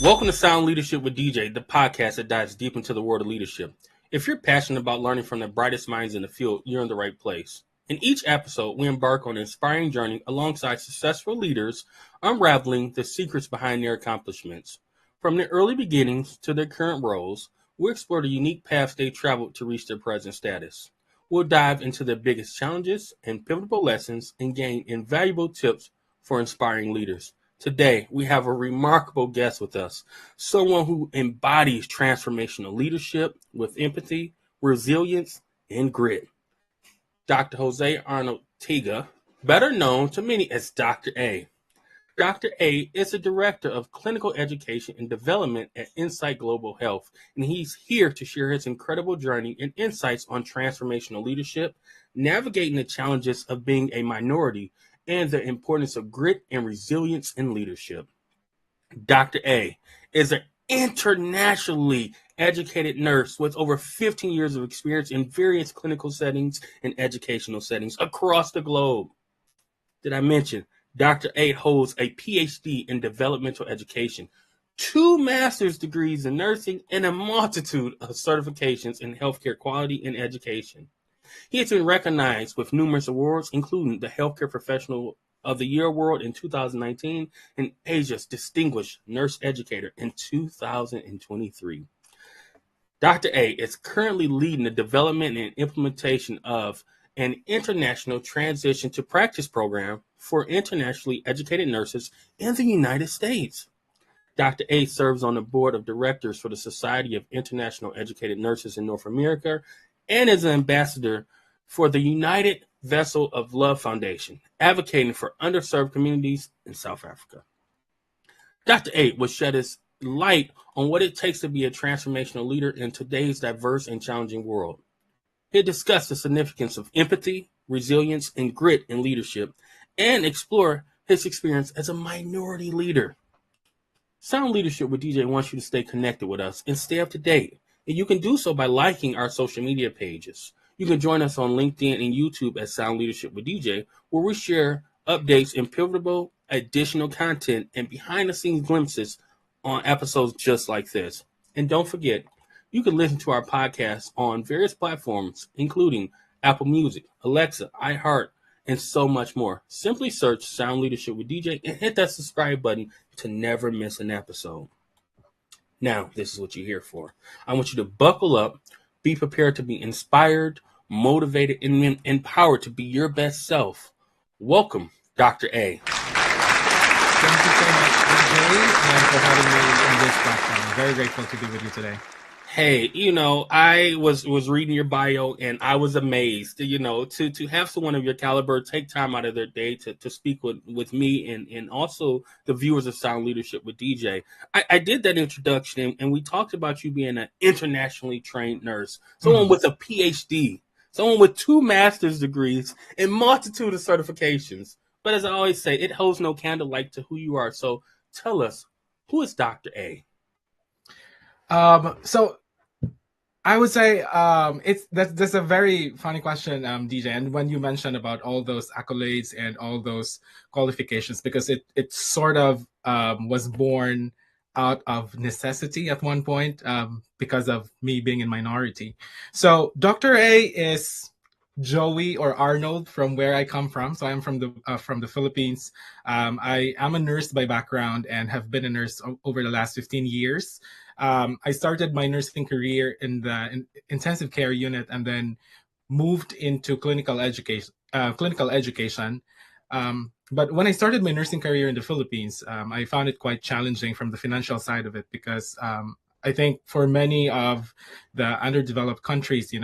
Welcome to Sound Leadership with DJ, the podcast that dives deep into the world of leadership. If you're passionate about learning from the brightest minds in the field, you're in the right place. In each episode, we embark on an inspiring journey alongside successful leaders, unraveling the secrets behind their accomplishments. From their early beginnings to their current roles, we'll explore the unique paths they traveled to reach their present status. We'll dive into their biggest challenges and pivotal lessons and gain invaluable tips for inspiring leaders. Today, we have a remarkable guest with us, someone who embodies transformational leadership with empathy, resilience, and grit. Dr. Jose Arnold Tiga, better known to many as Dr. A. Dr. A is the Director of Clinical Education and Development at Insight Global Health, and he's here to share his incredible journey and insights on transformational leadership, navigating the challenges of being a minority, and the importance of grit and resilience in leadership. Dr. A is an internationally educated nurse with over 15 years of experience in various clinical settings and educational settings across the globe. Did I mention Dr. A holds a PhD in developmental education, 2 master's degrees in nursing, and a multitude of certifications in healthcare quality and education. He has been recognized with numerous awards, including the Healthcare Professional of the Year Award in 2019 and Asia's Distinguished Nurse Educator in 2023. Dr. A is currently leading the development and implementation of an international transition to practice program for internationally educated nurses in the United States. Dr. A serves on the board of directors for the Society of International Educated Nurses in North America and is an ambassador for the United Vessel of Love Foundation, advocating for underserved communities in South Africa. Dr. A will shed his light on what it takes to be a transformational leader in today's diverse and challenging world. He'll discuss the significance of empathy, resilience, and grit in leadership, and explore his experience as a minority leader. Sound Leadership with DJ wants you to stay connected with us and stay up to date. And you can do so by liking our social media pages. You can join us on LinkedIn and YouTube at Sound Leadership with DJ, where we share updates and pivotal additional content and behind-the-scenes glimpses on episodes just like this. And don't forget, you can listen to our podcast on various platforms, including Apple Music, Alexa, iHeart, and so much more. Simply search Sound Leadership with DJ and hit that subscribe button to never miss an episode. Now, this is what you're here for. I want you to buckle up, be prepared to be inspired, motivated, and empowered to be your best self. Welcome, Dr. A. Thank you so much, DJ, and for having me on this platform. I'm very grateful to be with you today. Hey, I was reading your bio and I was amazed, to have someone of your caliber take time out of their day to speak with me and also the viewers of Sound Leadership with DJ. I did that introduction and we talked about you being an internationally trained nurse, someone with a PhD, someone with 2 master's degrees and multitude of certifications. But as I always say, it holds no candlelight to who you are. So tell us, who is Dr. A? So I would say that's a very funny question, DJ. And when you mentioned about all those accolades and all those qualifications, because it sort of was born out of necessity at one point because of me being in minority. So Dr. A is Joey or Arnold from where I come from. So I'm from the Philippines. I am a nurse by background and have been a nurse over the last 15 years. I started my nursing career in the intensive care unit and then moved into clinical education. But when I started my nursing career in the Philippines, I found it quite challenging from the financial side of it because I think for many of the underdeveloped countries,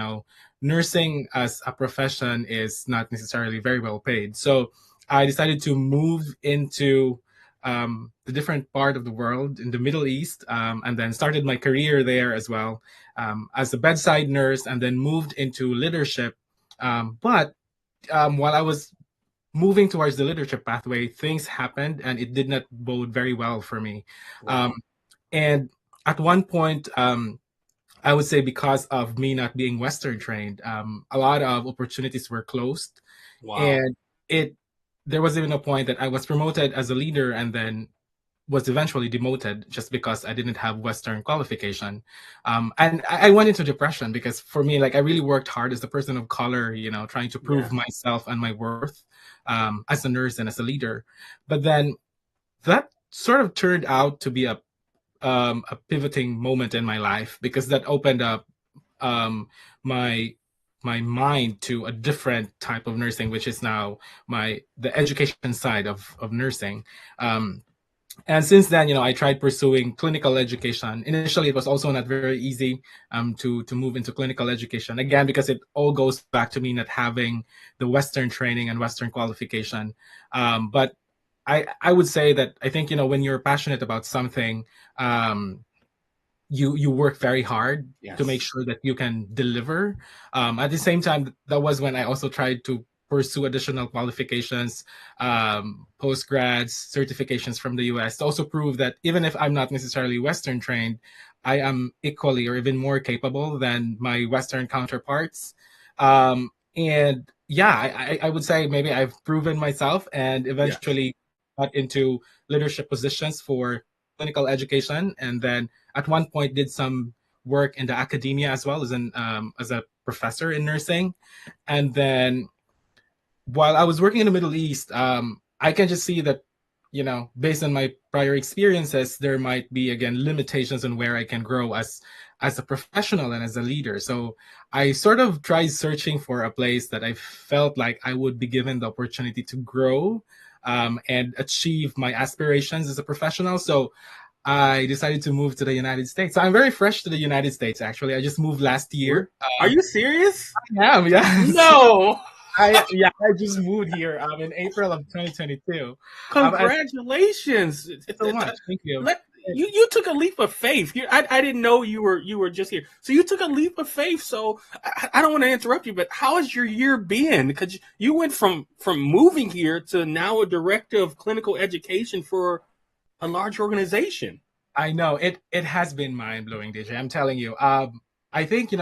nursing as a profession is not necessarily very well paid. So I decided to move into the different part of the world in the Middle East, and then started my career there as well as a bedside nurse, and then moved into leadership. But while I was moving towards the leadership pathway, things happened, and it did not bode very well for me. Wow. And at one point, I would say because of me not being Western trained, a lot of opportunities were closed. Wow. And there was even a point that I was promoted as a leader, and then was eventually demoted just because I didn't have Western qualification. And I went into depression because for me, like I really worked hard as a person of color, trying to prove Yeah. myself and my worth as a nurse and as a leader. But then that sort of turned out to be a pivoting moment in my life because that opened up um, my my mind to a different type of nursing, which is now the education side of nursing. And since then, I tried pursuing clinical education. Initially, it was also not very easy to move into clinical education, again, because it all goes back to me not having the Western training and Western qualification. But I would say that I think, when you're passionate about something, um, you work very hard to make Yes. sure that you can deliver. At the same time, that was when I also tried to pursue additional qualifications, postgrads, certifications from the US to also prove that even if I'm not necessarily Western trained, I am equally or even more capable than my Western counterparts. And yeah, I would say maybe I've proven myself and Yes. eventually got into leadership positions for clinical education, and then at one point did some work in the academia as well as a professor in nursing. And then while I was working in the Middle East, I can just see that, based on my prior experiences, there might be again limitations on where I can grow as a professional and as a leader. So I sort of tried searching for a place that I felt like I would be given the opportunity to grow and achieve my aspirations as a professional. So I decided to move to the United States. So I'm very fresh to the United States, actually. I just moved last year. Are you serious? Yeah, yes. No. I just moved here in April of 2022. And Congratulations. so much. Thank you. Let you took a leap of faith. I didn't know you were just here. So you took a leap of faith. So I don't want to interrupt you, but how has your year been? Because you went from moving here to now a director of clinical education for a large organization. I know it has been mind blowing, DJ. I'm telling you. I think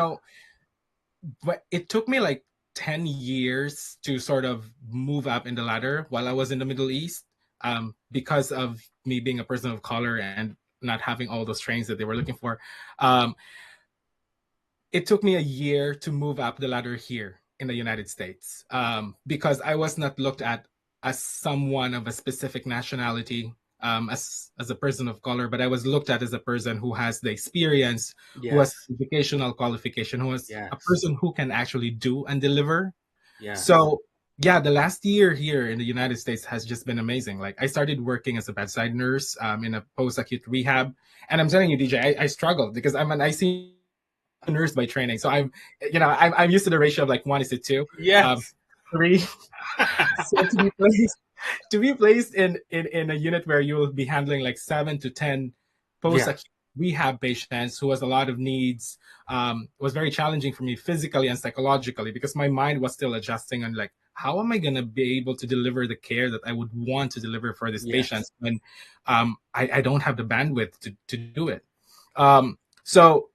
but it took me like 10 years to sort of move up in the ladder while I was in the Middle East, because of me being a person of color and not having all those trains that they were looking for. Um, it took me a year to move up the ladder here in the United States, because I was not looked at as someone of a specific nationality, as a person of color, but I was looked at as a person who has the experience, who has Yes. educational qualification, who is a Yes. person who can actually do and deliver. Yes. So yeah, the last year here in the United States has just been amazing. Like I started working as a bedside nurse in a post-acute rehab, and I'm telling you, DJ, I struggled because I'm an ICU nurse by training. So I'm used to the ratio of like 1:2, Yes. 3. So to be placed in a unit where you will be handling like 7 to 10 Yeah. post-acute rehab patients who has a lot of needs, was very challenging for me physically and psychologically because my mind was still adjusting on like how am I going to be able to deliver the care that I would want to deliver for these Yes. patients when I don't have the bandwidth to do it. So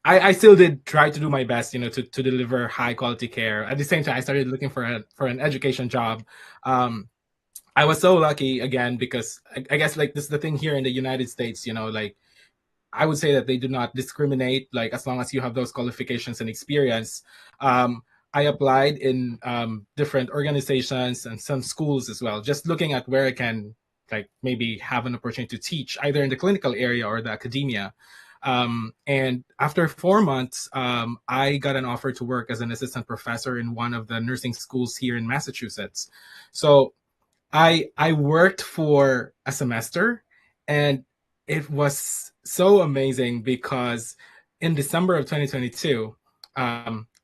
I still did try to do my best, to deliver high quality care. At the same time, I started looking for an education job. I was so lucky again because I guess like this is the thing here in the United States, like I would say that they do not discriminate. Like as long as you have those qualifications and experience. I applied in different organizations and some schools as well, just looking at where I can like maybe have an opportunity to teach either in the clinical area or the academia. And after 4 months, I got an offer to work as an assistant professor in one of the nursing schools here in Massachusetts. So I worked for a semester, and it was so amazing because in December of 2022,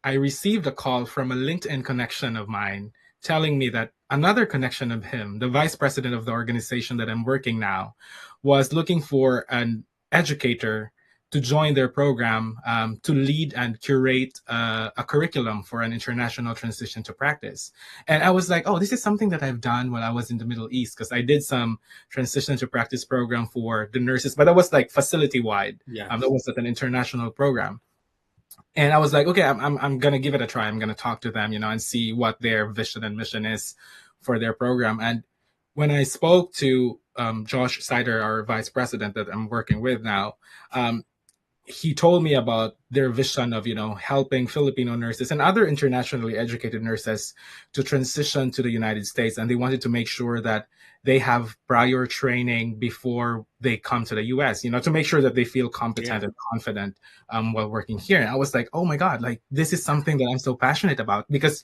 I received a call from a LinkedIn connection of mine telling me that another connection of him, the vice president of the organization that I'm working now, was looking for an educator to join their program, to lead and curate a curriculum for an international transition to practice. And I was like, oh, this is something that I've done when I was in the Middle East, because I did some transition to practice program for the nurses, but that was like facility wide. That Yes. was an international program. And I was like, okay, I'm gonna give it a try. I'm gonna talk to them, and see what their vision and mission is for their program. And when I spoke to Josh Sider, our vice president that I'm working with now, he told me about their vision of, helping Filipino nurses and other internationally educated nurses to transition to the United States. And they wanted to make sure that they have prior training before they come to the US, to make sure that they feel competent and confident while working here. And I was like, oh my God, like this is something that I'm so passionate about, because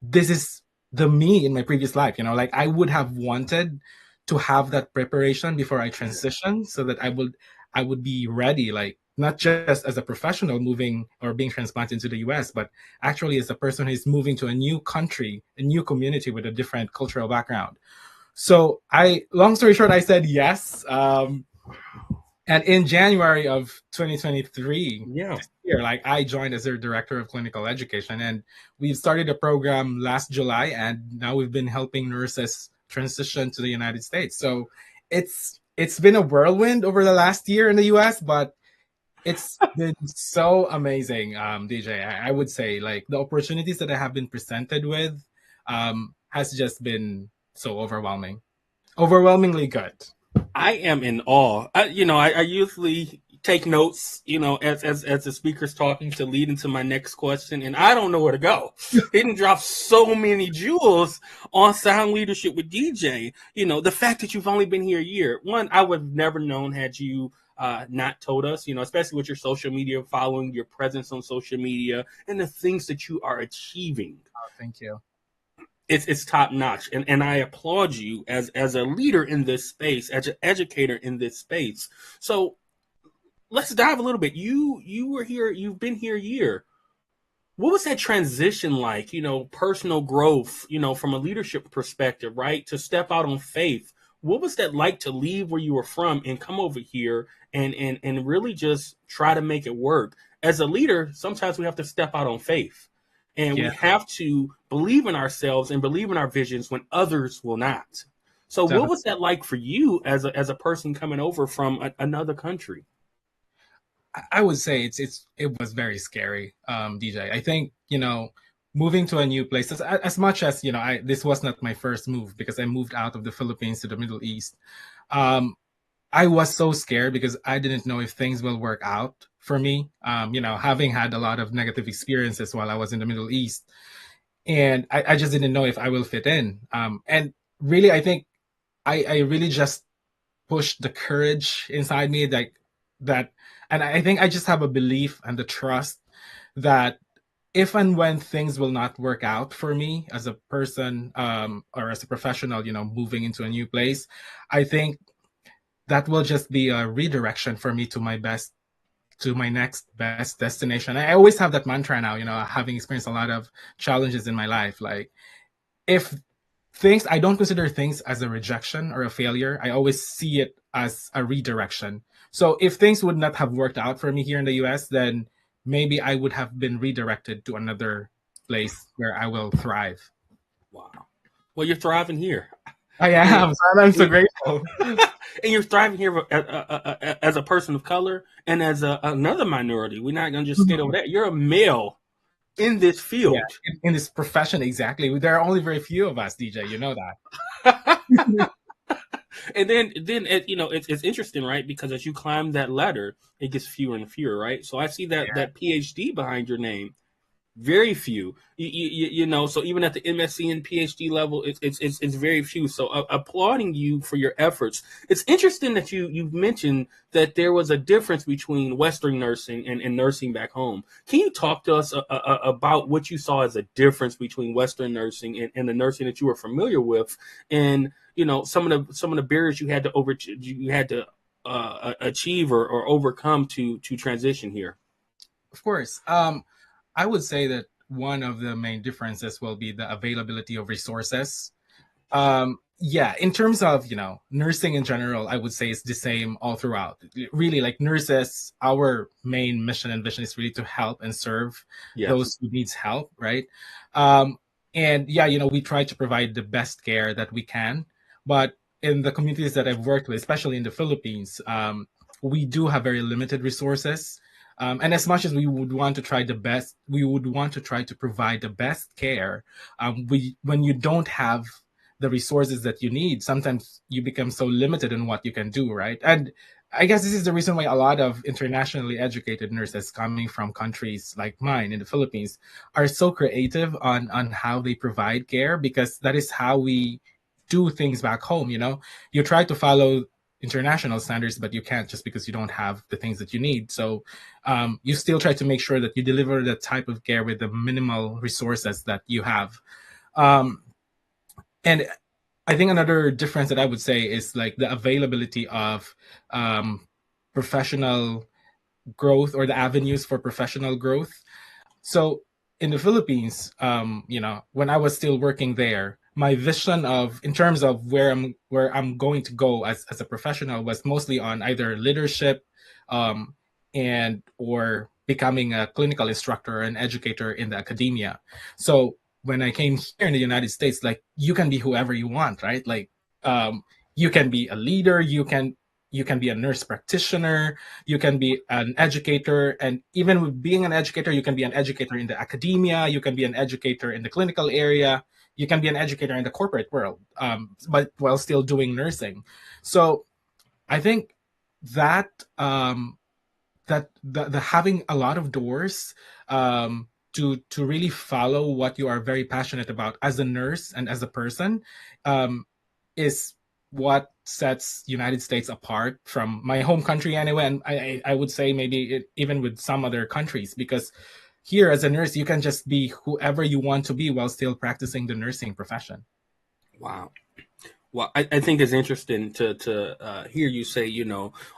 this is the me in my previous life, like I would have wanted to have that preparation before I transition, so that I would be ready, like not just as a professional moving or being transplanted into the US, but actually as a person who's moving to a new country, a new community with a different cultural background. So long story short, I said yes. And in January of 2023, this year, like I joined as their director of clinical education, and we've started a program last July, and now we've been helping nurses transition to the United States. So it's been a whirlwind over the last year in the US, but it's been so amazing, DJ. I would say, like, the opportunities that I have been presented with has just been so overwhelmingly good. I am in awe. I usually take notes, as the speaker's talking to lead into my next question, and I don't know where to go. He didn't drop so many jewels on sound leadership with DJ. The fact that you've only been here a year, one, I would have never known had you not told us, especially with your social media following, your presence on social media, and the things that you are achieving. Oh, thank you. It's top notch, and I applaud you as a leader in this space, as an educator in this space. So let's dive a little bit. You were here. You've been here a year. What was that transition like? Personal growth. From a leadership perspective, right? To step out on faith. What was that like to leave where you were from and come over here and really just try to make it work? As a leader, sometimes we have to step out on faith. And we have to believe in ourselves and believe in our visions when others will not. So Definitely. What was that like for you as a person coming over from another country? I would say it was very scary, DJ. I think, moving to a new place, as much as, this was not my first move, because I moved out of the Philippines to the Middle East. I was so scared because I didn't know if things will work out for me, having had a lot of negative experiences while I was in the Middle East. And I just didn't know if I will fit in. And really, I think I really just pushed the courage inside me that, and I think I just have a belief and the trust that if and when things will not work out for me as a person or as a professional, moving into a new place, I think that will just be a redirection for me to my next best destination. I always have that mantra now, having experienced a lot of challenges in my life. Like, I don't consider things as a rejection or a failure. I always see it as a redirection. So if things would not have worked out for me here in the US, then maybe I would have been redirected to another place where I will thrive. Wow. Well, you're thriving here. I am. I'm so grateful. And you're thriving here as a person of color and as another minority. We're not going to just skate over that. You're a male in this field. Yeah, in this profession, exactly. There are only very few of us, DJ. You know that. And then it's interesting, right? Because as you climb that ladder, it gets fewer and fewer, right? So I see that PhD behind your name. Very few, so even at the MSc and PhD level, it's very few. So applauding you for your efforts. It's interesting that you've mentioned that there was a difference between Western nursing and nursing back home. Can you talk to us about what you saw as a difference between Western nursing and the nursing that you were familiar with, and some of the barriers you had to achieve or overcome to transition here? Of course. I would say that one of the main differences will be the availability of resources. In terms of, nursing in general, I would say it's the same all throughout. Really, like nurses, our main mission and vision is really to help and serve those who needs help, right? We try to provide the best care that we can. But in the communities that I've worked with, especially in the Philippines, we do have very limited resources. And as much as we would want to try the best, we would want to try to provide the best care. When you don't have the resources that you need, sometimes you become so limited in what you can do, right? And I guess this is the reason why a lot of internationally educated nurses coming from countries like mine in the Philippines are so creative on how they provide care, because that is how we do things back home. You try to follow international standards, but you can't, just because you don't have the things that you need. So you still try to make sure that you deliver the type of care with the minimal resources that you have. um, and I think another difference that I would say is like the availability of professional growth, or the avenues for professional growth. So in the Philippines, when I was still working there, my vision of, in terms of where I'm going to go as a professional, was mostly on either leadership, um, and or becoming a clinical instructor or an educator in the academia. So when I came here in the United States, like, you can be whoever you want, right? Like, you can be a leader, you can be a nurse practitioner, you can be an educator, and even with being an educator, you can be an educator in the academia, you can be an educator in the clinical area, you can be an educator in the corporate world, but while still doing nursing. So I think that the having a lot of doors, to really follow what you are very passionate about as a nurse and as a person, is what sets United States apart from my home country anyway. And I would say maybe even with some other countries, because here as a nurse, you can just be whoever you want to be while still practicing the nursing profession. Wow. Well, I think it's interesting to hear you say,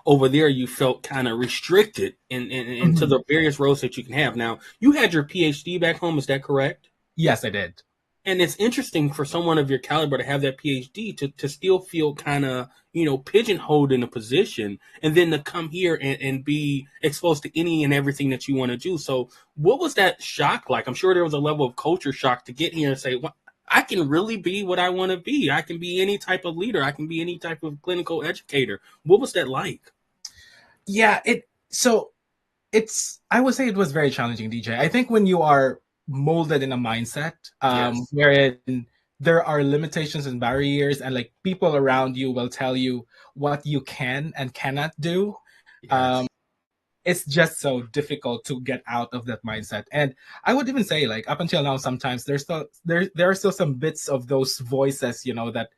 over there you felt kind of restricted into Mhm. the various roles that you can have. Now, you had your PhD back home, is that correct? Yes, I did. And it's interesting for someone of your caliber to have that PhD to still feel kind of, pigeonholed in a position, and then to come here and be exposed to any and everything that you want to do. So what was that shock like? I'm sure there was a level of culture shock to get here and say, well, I can really be what I want to be. I can be any type of leader. I can be any type of clinical educator. What was that like? Yeah, I would say it was very challenging, DJ. I think when you are molded in a mindset, Yes. wherein there are limitations and barriers, and like people around you will tell you what you can and cannot do, Yes. it's just so difficult to get out of that mindset. And I would even say, like, up until now, sometimes there are still some bits of those voices, that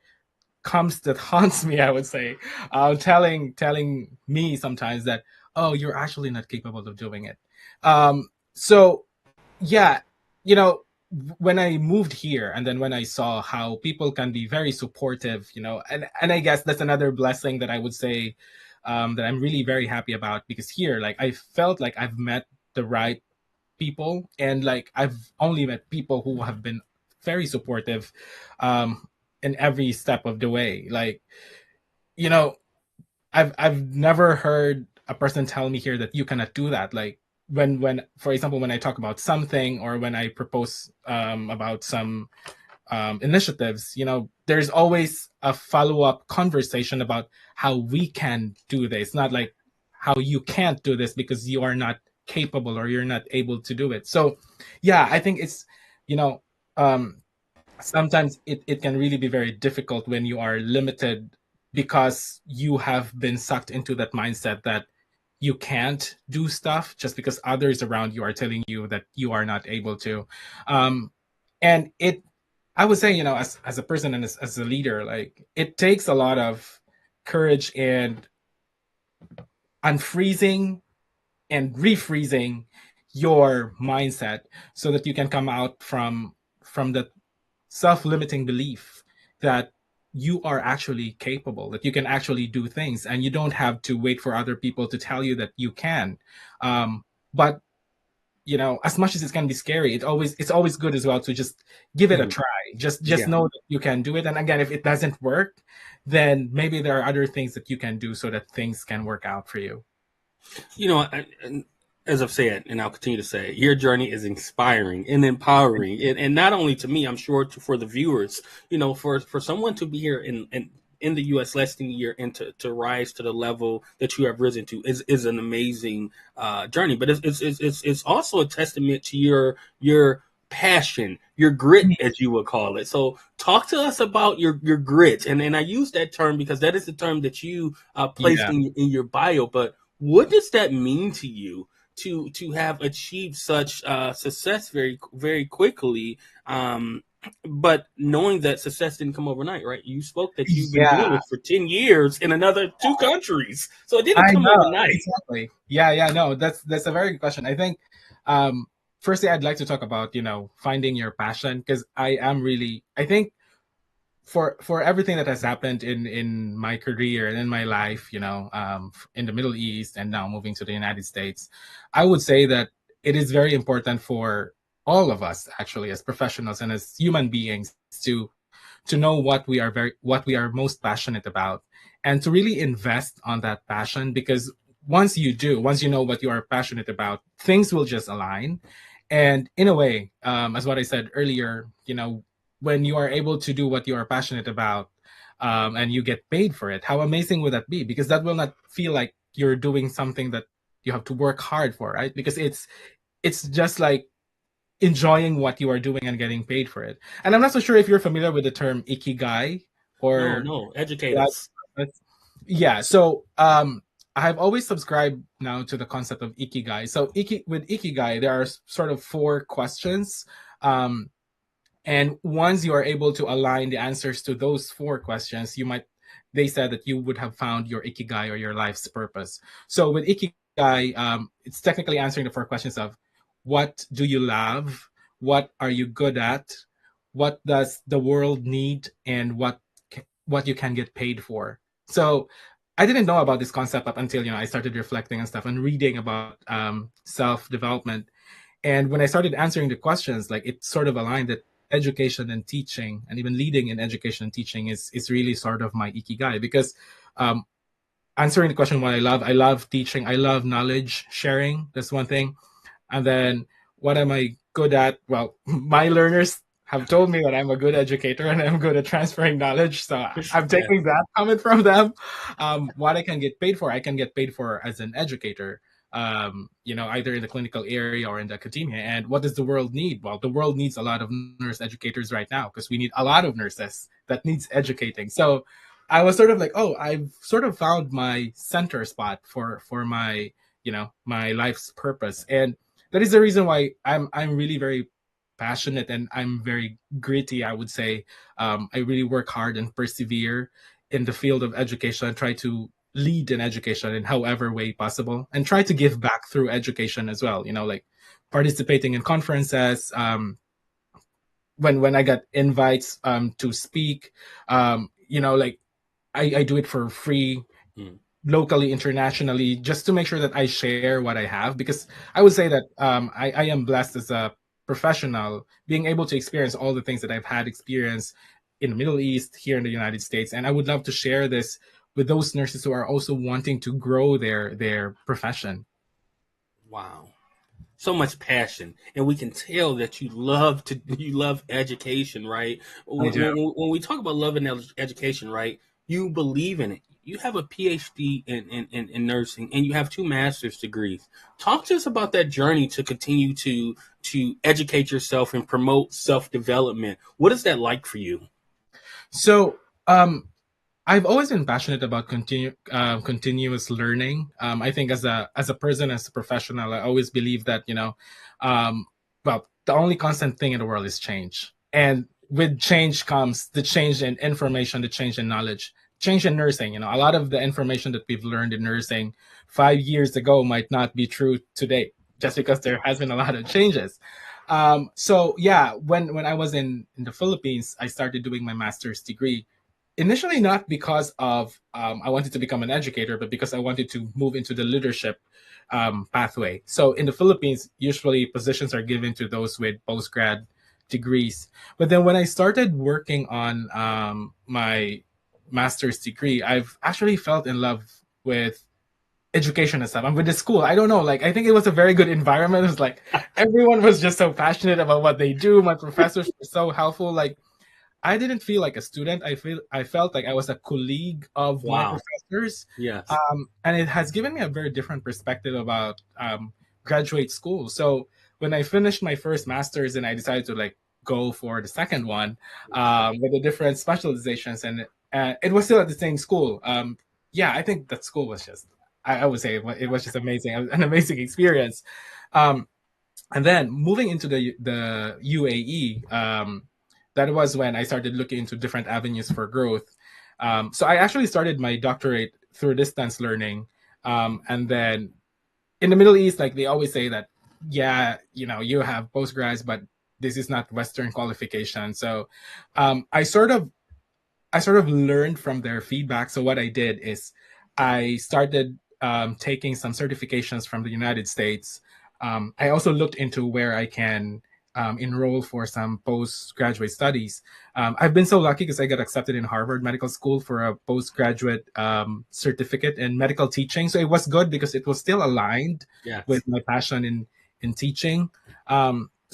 haunts me. I would say, telling me sometimes that, oh, you're actually not capable of doing it. So yeah, you know, when I moved here, and then when I saw how people can be very supportive, and I guess that's another blessing that I would say, that I'm really very happy about, because here, like, I felt like I've met the right people, and like I've only met people who have been very supportive, um, in every step of the way. Like, you know, I've never heard a person tell me here that you cannot do that. Like, when for example, when I talk about something, or when I propose about some initiatives, there's always a follow-up conversation about how we can do this, not like how you can't do this because you are not capable or you're not able to do it. So yeah, I think it's, you know um sometimes it can really be very difficult when you are limited, because you have been sucked into that mindset that you can't do stuff just because others around you are telling you that you are not able to. um and it I would say, as a person and as a leader, like, it takes a lot of courage and unfreezing and refreezing your mindset, so that you can come out from the self-limiting belief that you are actually capable, that you can actually do things, and you don't have to wait for other people to tell you that you can. But as much as it can be scary, it's always good as well to just give it a Mhm. try. Just Yeah. know that you can do it. And again, if it doesn't work, then maybe there are other things that you can do so that things can work out for you. As I've said, and I'll continue to say, your journey is inspiring and empowering, and not only to me, I'm sure for the viewers. For someone to be here in the U.S. less than a year, and to rise to the level that you have risen to is an amazing journey. But it's also a testament to your passion, your grit, as you would call it. So talk to us about your grit. And I use that term because that is the term that you placed Yeah. in your bio. But what does that mean to you to have achieved such success very quickly? But knowing that success didn't come overnight, right? You spoke that you've been doing Yeah. this for 10 years in another two countries. So it didn't I come know, overnight. exactly. Yeah, no, that's a very good question. I think firstly I'd like to talk about, finding your passion, because I think for everything that has happened in my career and in my life, in the Middle East and now moving to the United States, I would say that it is very important for all of us, actually, as professionals and as human beings, to know what we are most passionate about, and to really invest on that passion, because once you know what you are passionate about, things will just align. And in a way, as what I said earlier, when you are able to do what you are passionate about, and you get paid for it, how amazing would that be? Because that will not feel like you're doing something that you have to work hard for, right? Because it's just like enjoying what you are doing and getting paid for it. And I'm not so sure if you're familiar with the term ikigai, No, or no, educate that. us. Yeah. So I've always subscribed now to the concept of ikigai. So with ikigai, there are sort of four questions. Um, and once you are able to align the answers to those four questions, they said that you would have found your ikigai, or your life's purpose. So with ikigai, it's technically answering the four questions of: what do you love? What are you good at? What does the world need? And what you can get paid for. So I didn't know about this concept up until I started reflecting and stuff and reading about self development. And when I started answering the questions, like, it sort of aligned that education and teaching, and even leading in education and teaching, is really sort of my ikigai, because um, answering the question what I love teaching, I love knowledge sharing. That's one thing. And then, what am I good at? Well, my learners have told me that I'm a good educator and I'm good at transferring knowledge. So I'm Yeah. taking that comment from them. What I can get paid for as an educator, either in the clinical area or in the academia. And what does the world need? Well, the world needs a lot of nurse educators right now, because we need a lot of nurses that needs educating. So I was sort of like, oh, I've sort of found my center spot for my, my life's purpose. And that is the reason why I'm really very passionate, and I'm very gritty, I would say. I really work hard and persevere in the field of education. I try to lead in education in however way possible, and try to give back through education as well. Like participating in conferences. When I got invites to speak, like I do it for free. Mm. Locally, internationally, just to make sure that I share what I have, because I would say that I am blessed as a professional, being able to experience all the things that I've had experience in the Middle East, here in the United States. And I would love to share this with those nurses who are also wanting to grow their profession. Wow. So much passion, and we can tell that you love education, right? I do. When we talk about loving education, right, you believe in it. You have a PhD in nursing, and you have two master's degrees. Talk to us about that journey to continue to educate yourself and promote self development. What is that like for you? So I've always been passionate about continuous learning. I think as a person, as a professional, I always believe that um, well, the only constant thing in the world is change, and with change comes the change in information, the change in knowledge, change in nursing. A lot of the information that we've learned in nursing 5 years ago might not be true today, just because there has been a lot of changes. So yeah, when I was in the Philippines, I started doing my master's degree, initially not because of I wanted to become an educator, but because I wanted to move into the leadership pathway. So in the Philippines, usually positions are given to those with postgrad degrees. But then when I started working on my master's degree, I've actually felt in love with education and stuff. I'm with the school. I don't know. Like, I think it was a very good environment. It was like everyone was just so passionate about what they do. My professors were so helpful. Like, I didn't feel like a student. I felt like I was a colleague of my Wow. professors, Yes. and it has given me a very different perspective about graduate school. So when I finished my first master's and I decided to like go for the second one with the different specializations, and it was still at the same school. Yeah, I think that school was just, I would say it was just amazing, an amazing experience. Um, and then moving into the UAE, that was when I started looking into different avenues for growth. So I actually started my doctorate through distance learning, and then in the Middle East, like they always say that, yeah, you know, you have postgrads, but this is not Western qualification. So um, I sort of I sort of learned from their feedback. So what I did is I started taking some certifications from the United States. I also looked into where I can enroll for some postgraduate studies. I've been so lucky because I got accepted in Harvard Medical School for a postgraduate certificate in medical teaching. So it was good because it was still aligned Yes. with my passion in teaching.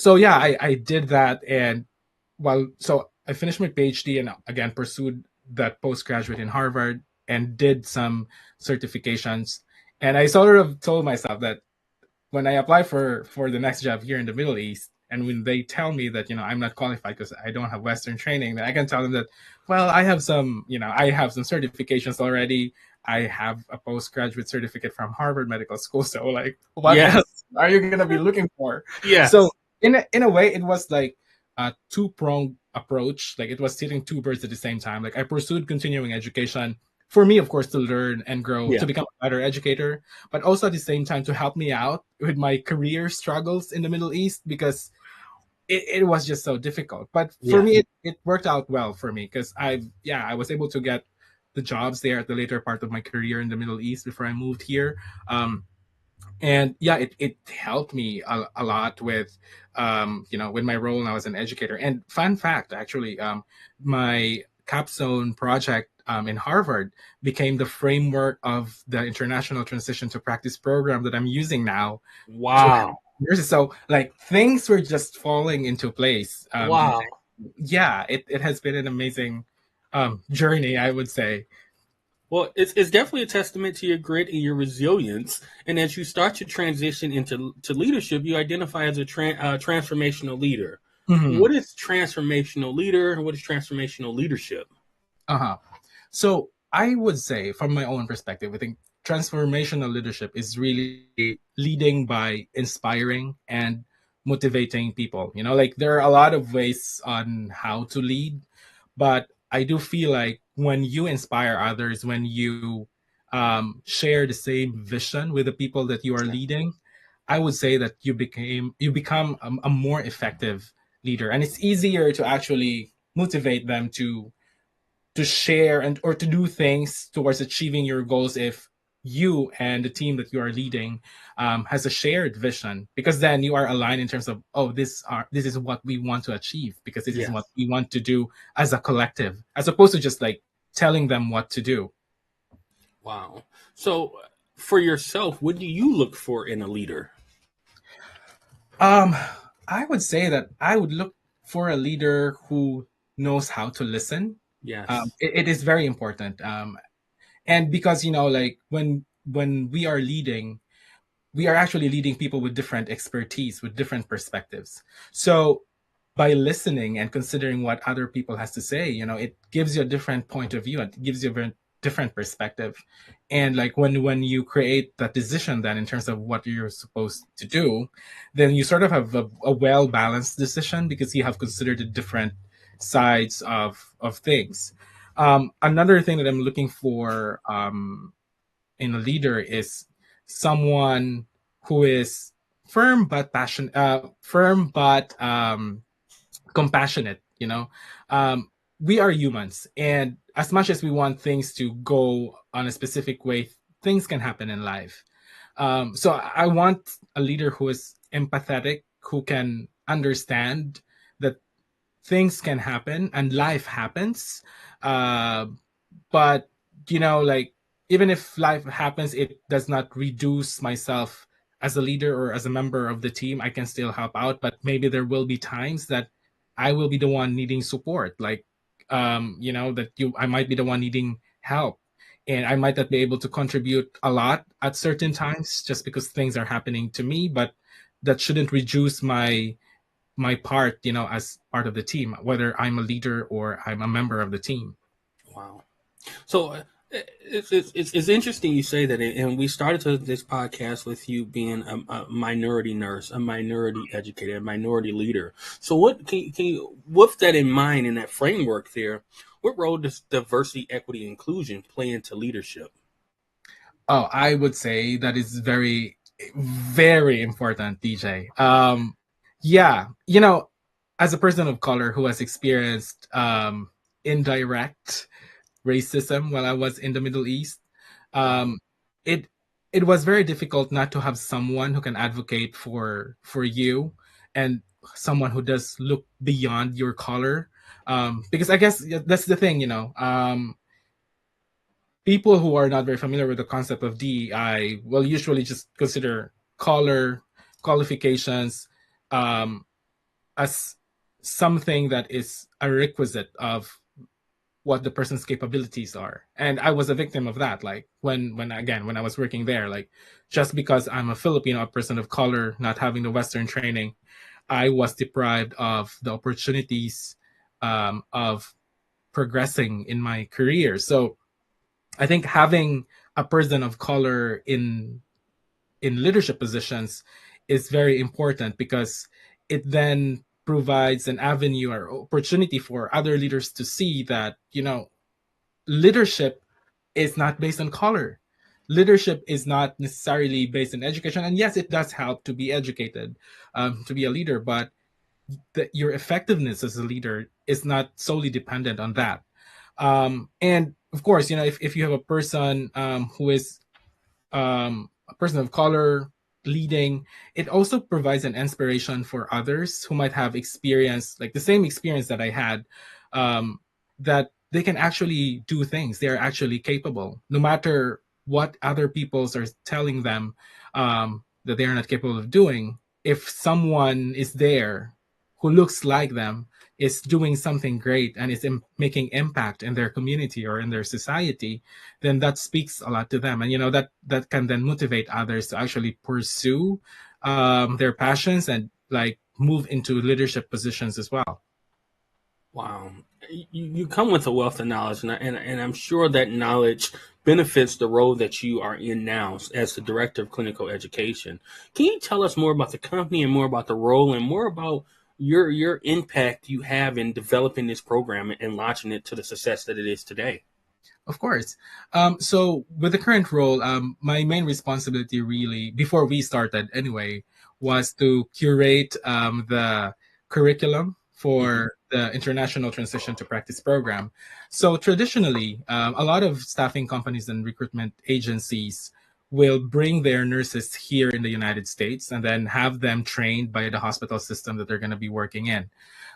So yeah, I did that, and so I finished my PhD and again pursued that postgraduate in Harvard and did some certifications. And I sort of told myself that when I apply for the next job here in the Middle East, and when they tell me that I'm not qualified because I don't have Western training, then I can tell them that, well, I have some certifications already. I have a postgraduate certificate from Harvard Medical School. So like, what Yes. else are you gonna be looking for? So Yes. in a way, it was like a two-pronged approach. Like it was hitting two birds at the same time. Like I pursued continuing education for me, of course, to learn and grow, Yeah. to become a better educator, but also at the same time to help me out with my career struggles in the Middle East because it was just so difficult. But for Yeah. me, it worked out well for me because I was able to get the jobs there at the later part of my career in the Middle East before I moved here. And yeah, it helped me a lot with with my role now as an educator. And fun fact, actually, my capstone project in Harvard became the framework of the International Transition to Practice program that I'm using now to help Wow. nurses. So like things were just falling into place. DJ. Wow. Yeah, it has been an amazing journey, I would say. Well, it's definitely a testament to your grit and your resilience. And as you start to transition into leadership, you identify as a transformational leader. Mhm. What is transformational leader and what is transformational leadership? Uh-huh. So I would say, from my own perspective, I think transformational leadership is really leading by inspiring and motivating people. Like there are a lot of ways on how to lead, but I do feel like when you inspire others, when you share the same vision with the people that you are leading, I would say that you become a more effective leader, and it's easier to actually motivate them to share and or to do things towards achieving your goals if you and the team that you are leading has a shared vision, because then you are aligned in terms of, oh, this is what we want to achieve, because this is what Yes. we want to do as a collective, as opposed to just like telling them what to do. Wow. So, for yourself, what do you look for in a leader? um I would say that I would look for a leader who knows how to listen. Yes. It is very important, and because like when we are leading, we are actually leading people with different expertise, with different perspectives. So by listening and considering what other people has to say, it gives you a different point of view. It gives you a very different perspective. And like when you create that decision then in terms of what you're supposed to do, then you sort of have a well balanced decision because you have considered the different sides of things. Another thing that I'm looking for in a leader is someone who is firm but compassionate. We are humans, and as much as we want things to go on a specific way, things can happen in life. So I want a leader who is empathetic, who can understand that things can happen and life happens. Uh, but like even if life happens, it does not reduce myself as a leader or as a member of the team. I can still help out, but maybe there will be times that I will be the one needing support, like that you I might be the one needing help, and I might not be able to contribute a lot at certain times just because things are happening to me. But that shouldn't reduce my part, as part of the team, whether I'm a leader or I'm a member of the team. Wow. So it's interesting you say that, and we started this podcast with you being a minority nurse, a minority educator, a minority leader. So what can you, with that in mind, in that framework there, what role does diversity, equity, inclusion play into leadership? Oh, I would say that is very, very important, DJ. Yeah, as a person of color who has experienced indirect racism while I was in the Middle East, Wow. um, it it was very difficult not to have someone who can advocate for you, and someone who does look beyond your color. Because I guess that's the thing, people who are not very familiar with the concept of DEI will usually just consider color, qualifications, um, as something that is a requisite of what the person's capabilities are. And I was a victim of that. Like when I was working there, like just because I'm a Filipino, a person of color, not having the Western training, I was deprived of the opportunities of progressing in my career. So I think having a person of color in leadership positions is very important, because it then provides an avenue or opportunity for other leaders to see that, leadership is not based on color. Leadership is not necessarily based on education. And yes, it does help to be educated, to be a leader, but your effectiveness as a leader is not solely dependent on that. And of course, if you have a person who is a person of color leading, it also provides an inspiration for others who might have experienced like the same experience that I had, um, that they can actually do things. They are actually capable, no matter what other peoples are telling them that they are not capable of doing. If someone is there who looks like them, is doing something great and is making impact in their community or in their society, then that speaks a lot to them, and that can then motivate others to actually pursue their passions and like move into leadership positions as well. Wow. You come with a wealth of knowledge, and I'm sure that knowledge benefits the role that you are in now as the director of clinical education. Can you tell us more about the company and more about the role and more about your impact you have in developing this program and launching it to the success that it is today? Of course. So with the current role, my main responsibility really, before we started anyway, was to curate the curriculum Hmm. for the International Transition to Practice program. So traditionally, a lot of staffing companies and recruitment agencies will bring their nurses here in the United States and then have them trained by the hospital system that they're going to be working in.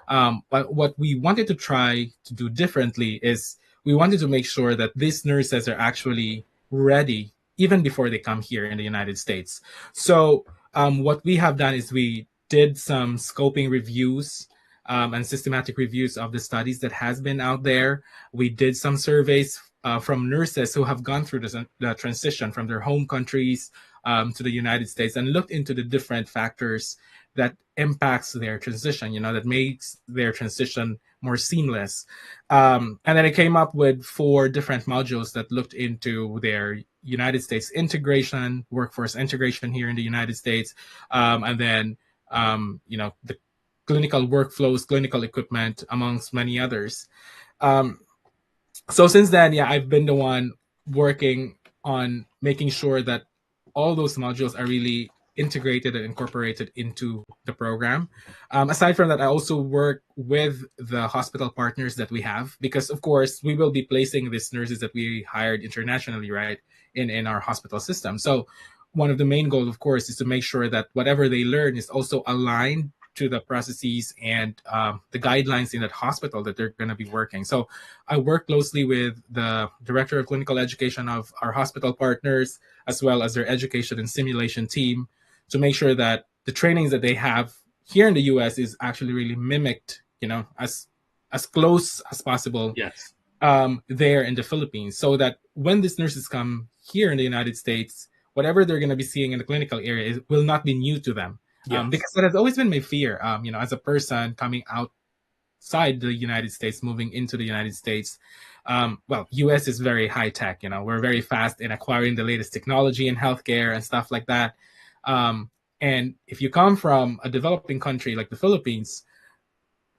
But what we wanted to try to do differently is we wanted to make sure that these nurses are actually ready even before they come here in the United States. So what we have done is we did some scoping reviews and systematic reviews of the studies that has been out there. We did some surveys from nurses who have gone through the transition from their home countries to the United States, and looked into the different factors that impacts their transition, that makes their transition more seamless. And then I came up with 4 different modules that looked into their United States integration, workforce integration here in the United States, and then the clinical workflows, clinical equipment, amongst many others. Um, so since then, yeah, I've been the one working on making sure that all those modules are really integrated and incorporated into the program. Aside from that, I also work with the hospital partners that we have, because of course we will be placing these nurses that we hired internationally, right, in our hospital system. So one of the main goals, of course, is to make sure that whatever they learn is also aligned to the processes and the guidelines in that hospital that they're going to be working. So I work closely with the director of clinical education of our hospital partners, as well as their education and simulation team, to make sure that the trainings that they have here in the US is actually really mimicked, as close as possible Yes. there in the Philippines, so that when these nurses come here in the United States, whatever they're going to be seeing in the clinical area will not be new to them. Yes. because that has always been my fear. As a person coming outside the United States, moving into the United States. Well, US is very high tech. We're very fast in acquiring the latest technology in healthcare and stuff like that. And if you come from a developing country like the Philippines,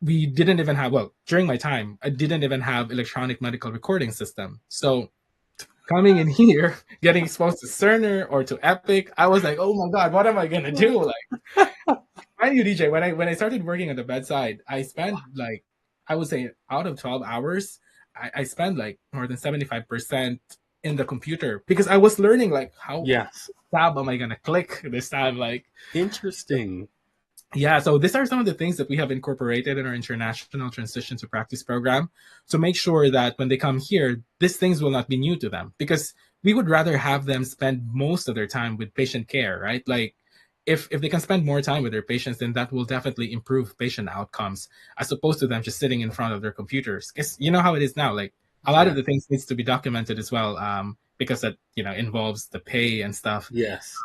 we didn't even have, well, during my time, I didn't even have electronic medical recording system. So coming in here, getting exposed to Cerner or to Epic, I was like, oh my God, what am I gonna do? Like, mind you, DJ, when I started working at the bedside, I spent like, I would say out of 12 hours, I spent like more than 75% in the computer because I was learning like how Yes. tab am I gonna click this time? Like, Interesting. yeah, so these are some of the things that we have incorporated in our international transition to practice program to make sure that when they come here, these things will not be new to them because we would rather have them spend most of their time with patient care, right? Like if they can spend more time with their patients, then that will definitely improve patient outcomes as opposed to them just sitting in front of their computers. Because you know how it is now, like a lot of Yeah. the things needs to be documented as well, because that involves the pay and stuff. Yes.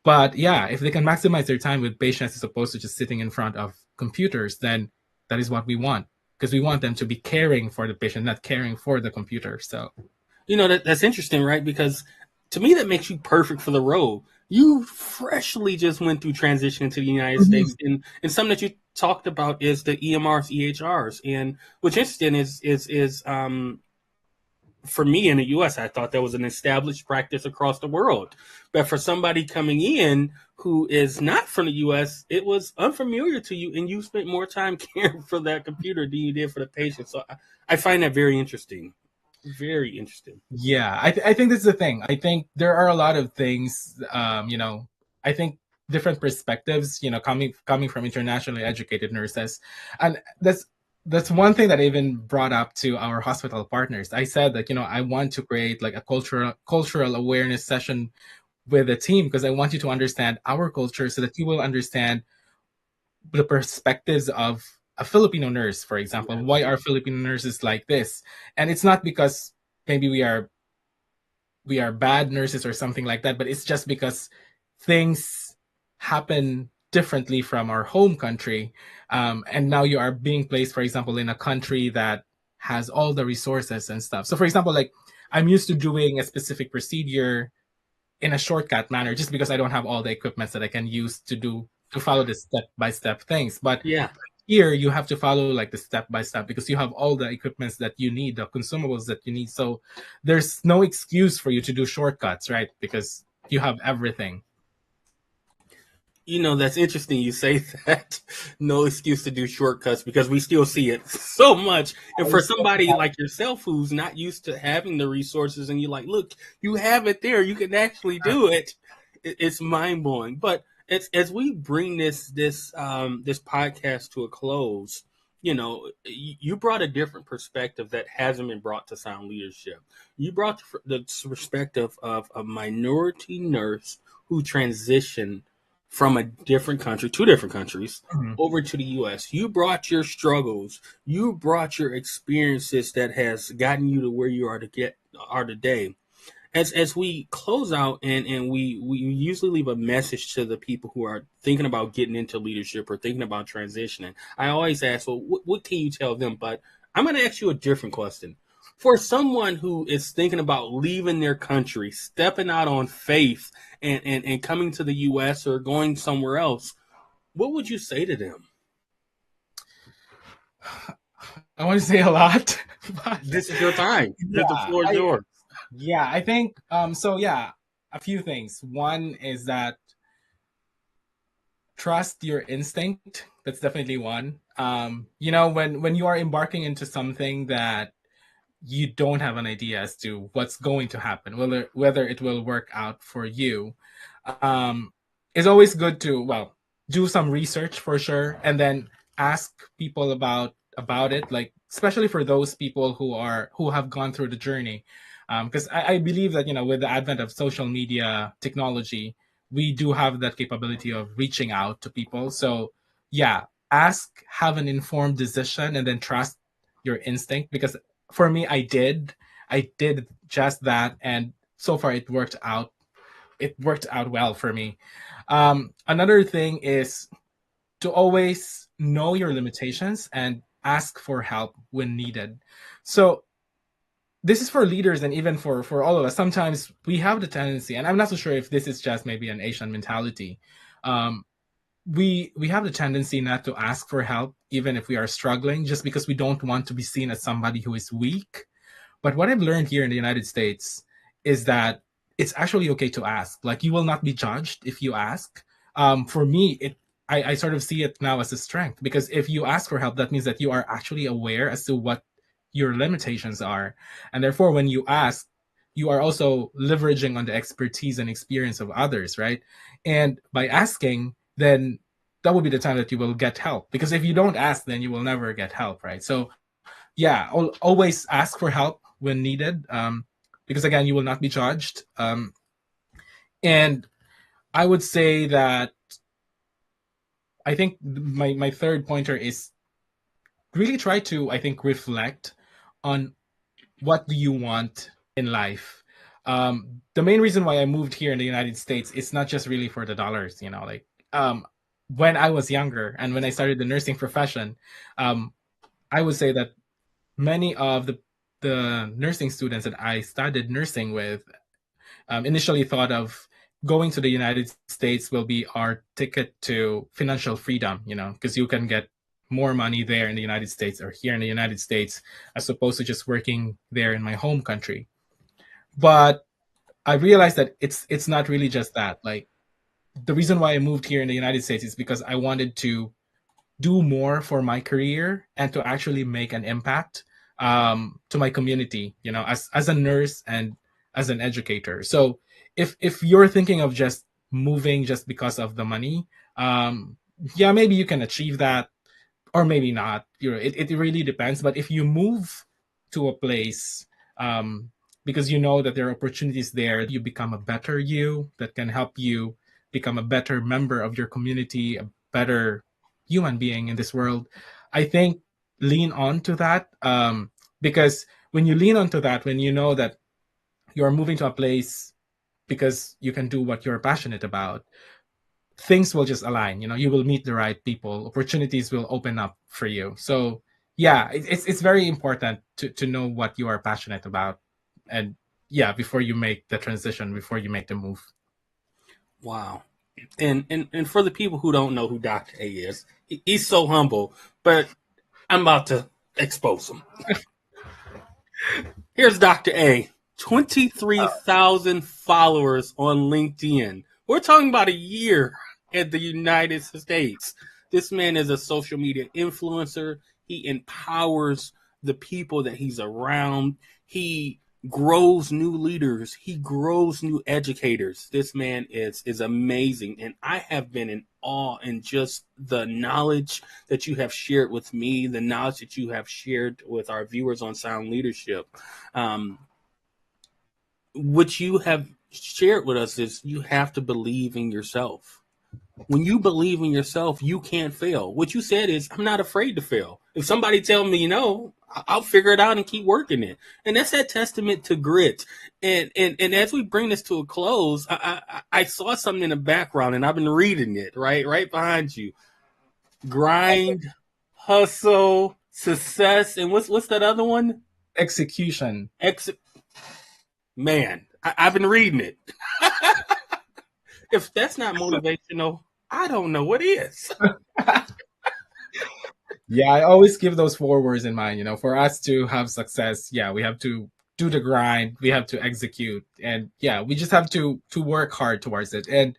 But yeah, if they can maximize their time with patients as opposed to just sitting in front of computers, then that is what we want because we want them to be caring for the patient, not caring for the computer. So That's interesting, right? Because to me, that makes you perfect for the role. You freshly just went through transition to the United Mhm. States, and something that you talked about is the EMRs, EHRs, and what's interesting is for me in the U.S., I thought that was an established practice across the world, but for somebody coming in who is not from the U.S., it was unfamiliar to you, and you spent more time caring for that computer than you did for the patient. So I find that very interesting. Very interesting. Yeah, I think this is the thing. I think there are a lot of things. I think different perspectives. Coming from internationally educated nurses, and that's one thing that I even brought up to our hospital partners. I said that I want to create like a cultural awareness session with the team because I want you to understand our culture so that you will understand the perspectives of a Filipino nurse, for example. Why are Filipino nurses like this? And it's not because maybe we are bad nurses or something like that, but it's just because things happen differently from our home country. And now you are being placed, for example, in a country that has all the resources and stuff. So, for example, like I'm used to doing a specific procedure in a shortcut manner just because I don't have all the equipments that I can use to follow the step by step things. But Yeah. here you have to follow like the step by step because you have all the equipments that you need, the consumables that you need. So there's no excuse for you to do shortcuts, right? Because you have everything. That's interesting you say that. No excuse to do shortcuts because we still see it so much. And I for still somebody have- like yourself who's not used to having the resources and you're like, look, you have it there. You can actually do it. It's mind blowing. But as we bring this podcast to a close, you brought a different perspective that hasn't been brought to sound leadership. You brought the perspective of a minority nurse who transitioned from a different country, two different countries, Mhm. over to the US. You brought your struggles, you brought your experiences that has gotten you to where you are today. As we close out and we usually leave a message to the people who are thinking about getting into leadership or thinking about transitioning. I always ask, well, what can you tell them? But I'm going to ask you a different question. For someone who is thinking about leaving their country, stepping out on faith and coming to the US or going somewhere else, what would you say to them? I want to say a lot, but This is your time. The yeah, floor is I yours. yeah, I think so yeah, a few things. One is that trust your instinct. That's definitely one. When you are embarking into something that you don't have an idea as to what's going to happen, whether it will work out for you. Um, it's always good to do some research for sure, and then ask people about it. Like especially for those people who have gone through the journey, because I believe that with the advent of social media technology, we do have that capability of reaching out to people. So yeah, ask, have an informed decision, and then trust your instinct because for me, I did just that, and so far it worked out it worked out well for me. Another thing is to always know your limitations and ask for help when needed. So this is for leaders and even for all of us. Sometimes we have the tendency, and I'm not so sure if this is just maybe an Asian mentality. Um, we have the tendency not to ask for help even if we are struggling, just because we don't want to be seen as somebody who is weak. But what I've learned here in the United States is that it's actually okay to ask. Like, you will not be judged if you ask. For me, I sort of see it now as a strength, because if you ask for help, that means that you are actually aware as to what your limitations are. And therefore, when you ask, you are also leveraging on the expertise and experience of others, right? And by asking, then that will be the time that you will get help. Because if you don't ask, then you will never get help, right? So yeah, always ask for help when needed, because again, you will not be judged. And I would say that I think my third pointer is really try to, I think, reflect on what do you want in life. The main reason why I moved here in the United States is not just really for the dollars, like when I was younger and when I started the nursing profession, I would say that many of the nursing students that I studied nursing with initially thought of going to the United States will be our ticket to financial freedom, because you can get more money there in the United States or here in the United States as opposed to just working there in my home country. But I realized that it's not really just that. Like, the reason why I moved here in the United States is because I wanted to do more for my career and to actually make an impact to my community, as a nurse and as an educator. So if you're thinking of just moving just because of the money, yeah, maybe you can achieve that, or maybe not. It really depends. But if you move to a place, because you know that there are opportunities there, you become a better you that can help you become a better member of your community, a better human being in this world. I think lean on to that, because when you lean onto that, when you know that you're moving to a place because you can do what you're passionate about, things will just align. You will meet the right people, opportunities will open up for you. So yeah, it's very important to know what you are passionate about, and yeah, before you make the transition, before you make the move. Wow. And for the people who don't know who Dr. A is, he's so humble, but I'm about to expose him. Here's Dr. A. 23,000 followers on LinkedIn. We're talking about a year in the United States. This man is a social media influencer. He empowers the people that he's around. He grows new leaders. He grows new educators. This man is amazing. And I have been in awe in just the knowledge that you have shared with me, the knowledge that you have shared with our viewers on Sound Leadership. What you have shared with us is you have to believe in yourself. When you believe in yourself, you can't fail. What you said is, I'm not afraid to fail. If somebody tell me, I'll figure it out and keep working it. And that's that testament to grit. And as we bring this to a close, I saw something in the background and I've been reading it right behind you. Grind, hustle, success, and what's that other one? Execution. Man, I've been reading it. If that's not motivational, I don't know what is. Yeah, I always give those four words in mind. For us to have success, yeah, we have to do the grind, we have to execute, and yeah, we just have to work hard towards it. And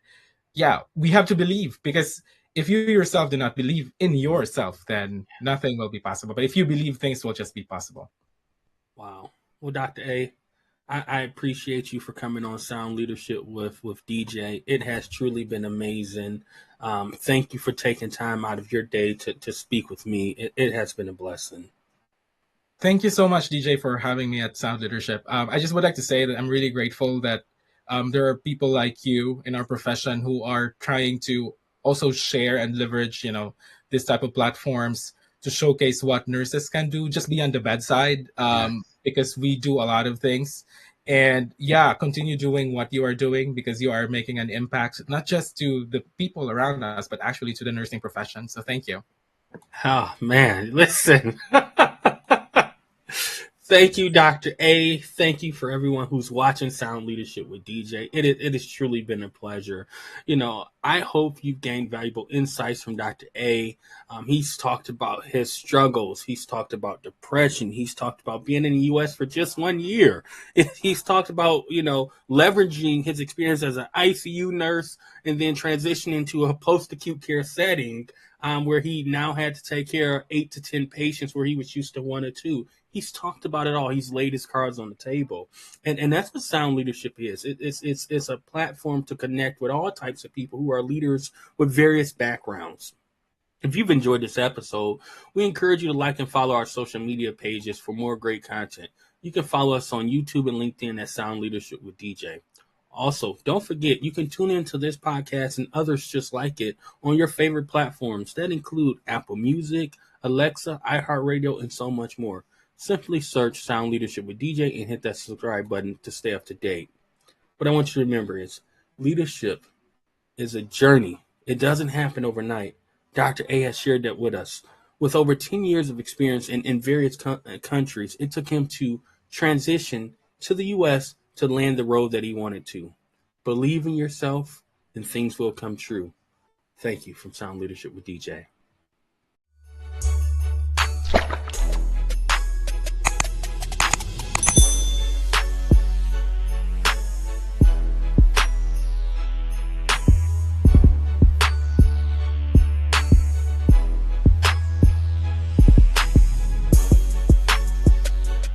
yeah, we have to believe, because if you yourself do not believe in yourself, then nothing will be possible. But if you believe, things will just be possible. Wow. Well, Dr. A, I appreciate you for coming on Sound Leadership with DJ. It has truly been amazing. Thank you for taking time out of your day to speak with me. It has been a blessing. Thank you so much, DJ, for having me at Sound Leadership. I just would like to say that I'm really grateful that there are people like you in our profession who are trying to also share and leverage, this type of platforms to showcase what nurses can do just beyond the bedside, Yes. because we do a lot of things. And yeah, continue doing what you are doing, because you are making an impact, not just to the people around us, but actually to the nursing profession. So thank you. Oh, man. Listen. Thank you, Dr. A. Thank you for everyone who's watching Sound Leadership with DJ. It has truly been a pleasure. I hope you've gained valuable insights from Dr. A. He's talked about his struggles. He's talked about depression. He's talked about being in the U.S. for just 1 year. He's talked about, leveraging his experience as an ICU nurse and then transitioning to a post-acute care setting, where he now had to take care of 8 to 10 patients where he was used to 1 or 2. He's talked about it all. He's laid his cards on the table, and that's what Sound Leadership is. It's a platform to connect with all types of people who are leaders with various backgrounds. If you've enjoyed this episode, we encourage you to like and follow our social media pages for more great content. You can follow us on YouTube and LinkedIn at Sound Leadership with DJ. Also, don't forget, you can tune into this podcast and others just like it on your favorite platforms that include Apple Music, Alexa, iHeartRadio, and so much more. Simply search Sound Leadership with DJ and hit that subscribe button to stay up to date. What I want you to remember is leadership is a journey. It doesn't happen overnight. Dr. A has shared that with us. With over 10 years of experience in various countries, it took him to transition to the U.S. to land the road that he wanted to. Believe in yourself and things will come true. Thank you from Sound Leadership with DJ.